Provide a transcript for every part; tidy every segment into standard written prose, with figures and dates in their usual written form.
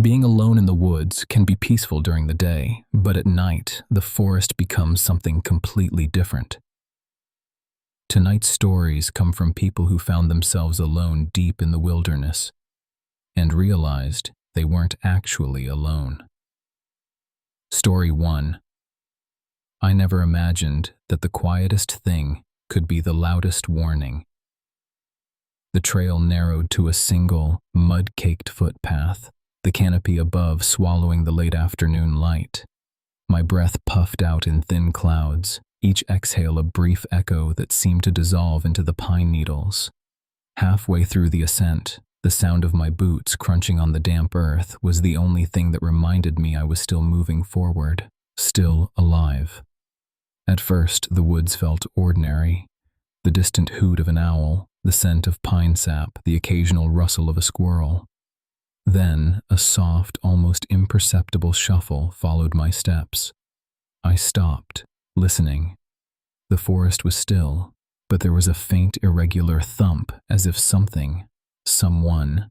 Being alone in the woods can be peaceful during the day, but at night, the forest becomes something completely different. Tonight's stories come from people who found themselves alone deep in the wilderness and realized they weren't actually alone. Story 1. I never imagined that the quietest thing could be the loudest warning. The trail narrowed to a single, mud-caked footpath, the canopy above swallowing the late afternoon light. My breath puffed out in thin clouds, each exhale a brief echo that seemed to dissolve into the pine needles. Halfway through the ascent, the sound of my boots crunching on the damp earth was the only thing that reminded me I was still moving forward, still alive. At first, the woods felt ordinary. The distant hoot of an owl, the scent of pine sap, the occasional rustle of a squirrel. Then, a soft, almost imperceptible shuffle followed my steps. I stopped, listening. The forest was still, but there was a faint, irregular thump as if someone,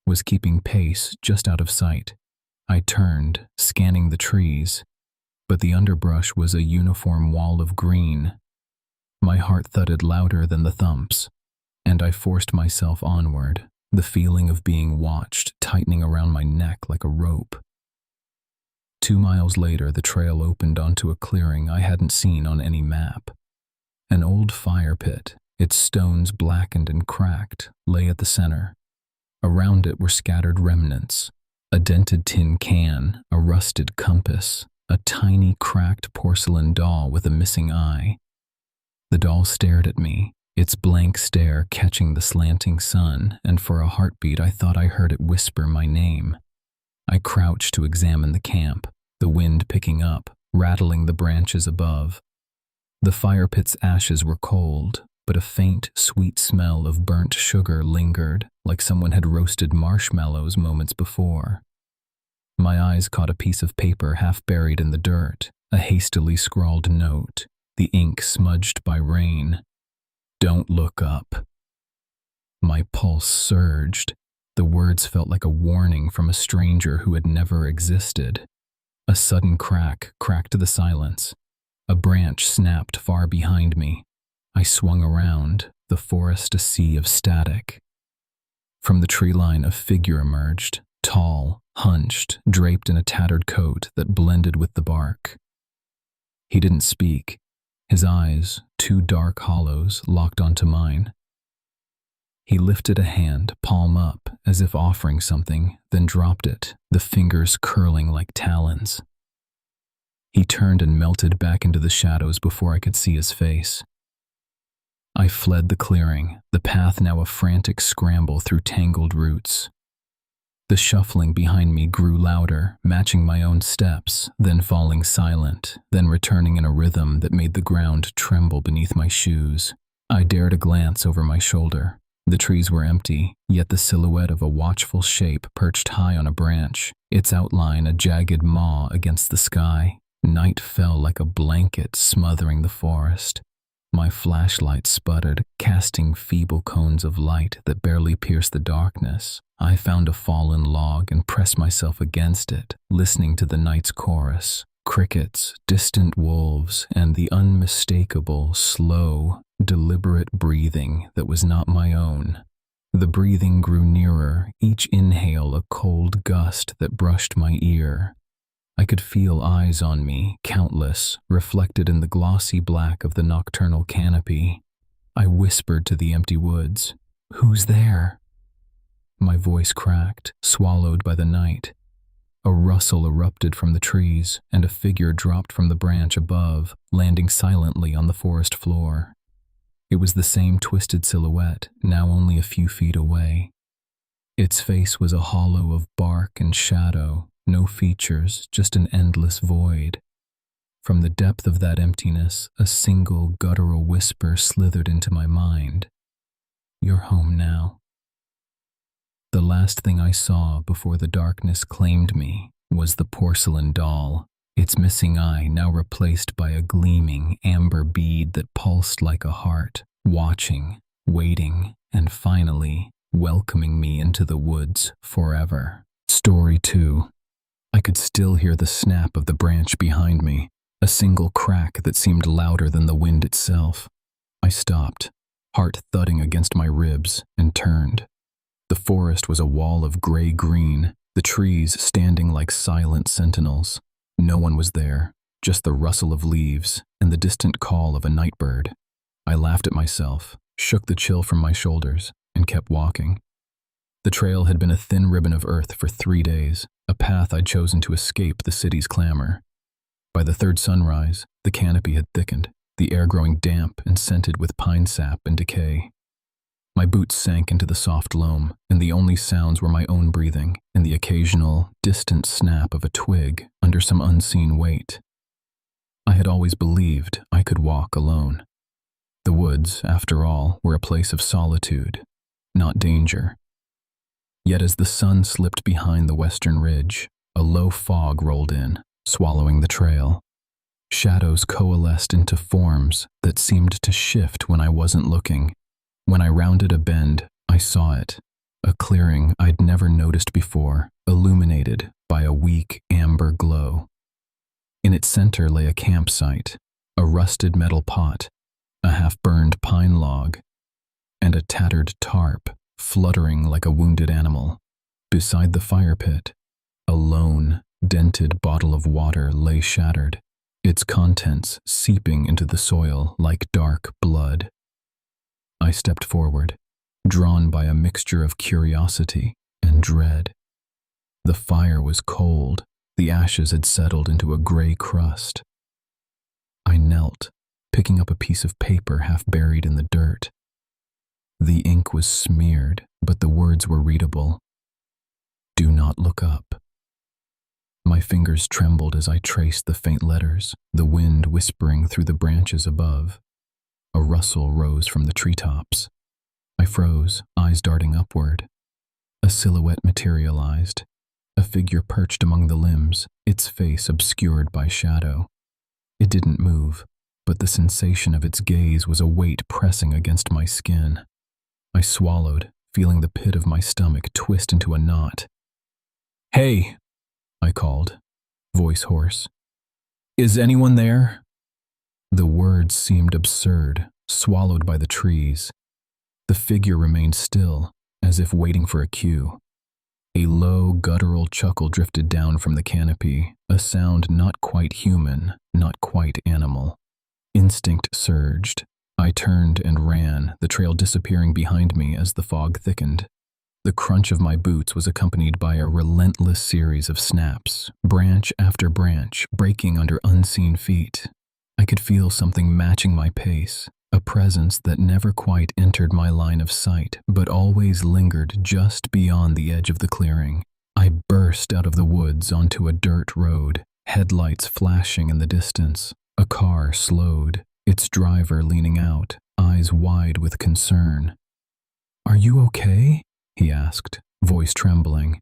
was keeping pace just out of sight. I turned, scanning the trees, but the underbrush was a uniform wall of green. My heart thudded louder than the thumps, and I forced myself onward, the feeling of being watched tightening around my neck like a rope. 2 miles later, the trail opened onto a clearing I hadn't seen on any map. An old fire pit, its stones blackened and cracked, lay at the center. Around it were scattered remnants: a dented tin can, a rusted compass, a tiny cracked porcelain doll with a missing eye. The doll stared at me, its blank stare catching the slanting sun, and for a heartbeat I thought I heard it whisper my name. I crouched to examine the camp, the wind picking up, rattling the branches above. The fire pit's ashes were cold, but a faint, sweet smell of burnt sugar lingered, like someone had roasted marshmallows moments before. My eyes caught a piece of paper half buried in the dirt, a hastily scrawled note, the ink smudged by rain. "Don't look up." My pulse surged. The words felt like a warning from a stranger who had never existed. A sudden crack cracked the silence. A branch snapped far behind me. I swung around, the forest a sea of static. From the tree line a figure emerged, tall, hunched, draped in a tattered coat that blended with the bark. He didn't speak. His eyes, 2 dark hollows, locked onto mine. He lifted a hand, palm up, as if offering something, then dropped it, the fingers curling like talons. He turned and melted back into the shadows before I could see his face. I fled the clearing, the path now a frantic scramble through tangled roots. The shuffling behind me grew louder, matching my own steps, then falling silent, then returning in a rhythm that made the ground tremble beneath my shoes. I dared a glance over my shoulder. The trees were empty, yet the silhouette of a watchful shape perched high on a branch, its outline a jagged maw against the sky. Night fell like a blanket smothering the forest. My flashlight sputtered, casting feeble cones of light that barely pierced the darkness. I found a fallen log and pressed myself against it, listening to the night's chorus: crickets, distant wolves, and the unmistakable, slow, deliberate breathing that was not my own. The breathing grew nearer, each inhale a cold gust that brushed my ear. I could feel eyes on me, countless, reflected in the glossy black of the nocturnal canopy. I whispered to the empty woods, "Who's there?" My voice cracked, swallowed by the night. A rustle erupted from the trees, and a figure dropped from the branch above, landing silently on the forest floor. It was the same twisted silhouette, now only a few feet away. Its face was a hollow of bark and shadow, no features, just an endless void. From the depth of that emptiness, a single guttural whisper slithered into my mind. "You're home now." The last thing I saw before the darkness claimed me was the porcelain doll, its missing eye now replaced by a gleaming amber bead that pulsed like a heart, watching, waiting, and finally welcoming me into the woods forever. Story 2. I could still hear the snap of the branch behind me, a single crack that seemed louder than the wind itself. I stopped, heart thudding against my ribs, and turned. The forest was a wall of gray-green, the trees standing like silent sentinels. No one was there, just the rustle of leaves and the distant call of a night bird. I laughed at myself, shook the chill from my shoulders, and kept walking. The trail had been a thin ribbon of earth for 3 days, a path I'd chosen to escape the city's clamor. By the third sunrise, the canopy had thickened, the air growing damp and scented with pine sap and decay. My boots sank into the soft loam, and the only sounds were my own breathing and the occasional, distant snap of a twig under some unseen weight. I had always believed I could walk alone. The woods, after all, were a place of solitude, not danger. Yet as the sun slipped behind the western ridge, a low fog rolled in, swallowing the trail. Shadows coalesced into forms that seemed to shift when I wasn't looking. When I rounded a bend, I saw it, a clearing I'd never noticed before, illuminated by a weak amber glow. In its center lay a campsite, a rusted metal pot, a half-burned pine log, and a tattered tarp fluttering like a wounded animal. Beside the fire pit, a lone, dented bottle of water lay shattered, its contents seeping into the soil like dark blood. I stepped forward, drawn by a mixture of curiosity and dread. The fire was cold, the ashes had settled into a gray crust. I knelt, picking up a piece of paper half buried in the dirt. The ink was smeared, but the words were readable. "Do not look up." My fingers trembled as I traced the faint letters, the wind whispering through the branches above. A rustle rose from the treetops. I froze, eyes darting upward. A silhouette materialized, a figure perched among the limbs, its face obscured by shadow. It didn't move, but the sensation of its gaze was a weight pressing against my skin. I swallowed, feeling the pit of my stomach twist into a knot. "Hey!" I called, voice hoarse. "Is anyone there?" The words seemed absurd, swallowed by the trees. The figure remained still, as if waiting for a cue. A low, guttural chuckle drifted down from the canopy, a sound not quite human, not quite animal. Instinct surged. I turned and ran, the trail disappearing behind me as the fog thickened. The crunch of my boots was accompanied by a relentless series of snaps, branch after branch, breaking under unseen feet. I could feel something matching my pace, a presence that never quite entered my line of sight, but always lingered just beyond the edge of the clearing. I burst out of the woods onto a dirt road, headlights flashing in the distance. A car slowed, its driver leaning out, eyes wide with concern. "Are you okay?" he asked, voice trembling.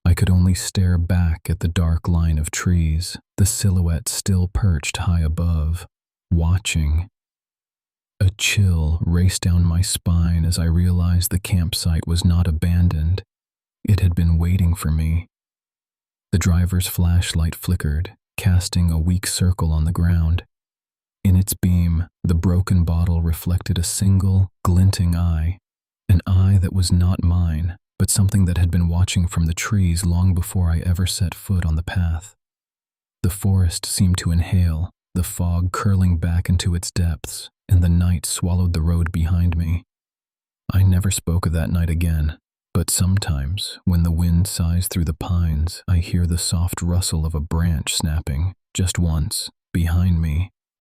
I could only stare back at the dark line of trees, the silhouette still perched high above, watching. A chill raced down my spine as I realized the campsite was not abandoned. It had been waiting for me. The driver's flashlight flickered, casting a weak circle on the ground. In its beam, the broken bottle reflected a single, glinting eye, an eye that was not mine, but something that had been watching from the trees long before I ever set foot on the path. The forest seemed to inhale, the fog curling back into its depths, and the night swallowed the road behind me. I never spoke of that night again, but sometimes, when the wind sighs through the pines, I hear the soft rustle of a branch snapping, just once, behind me,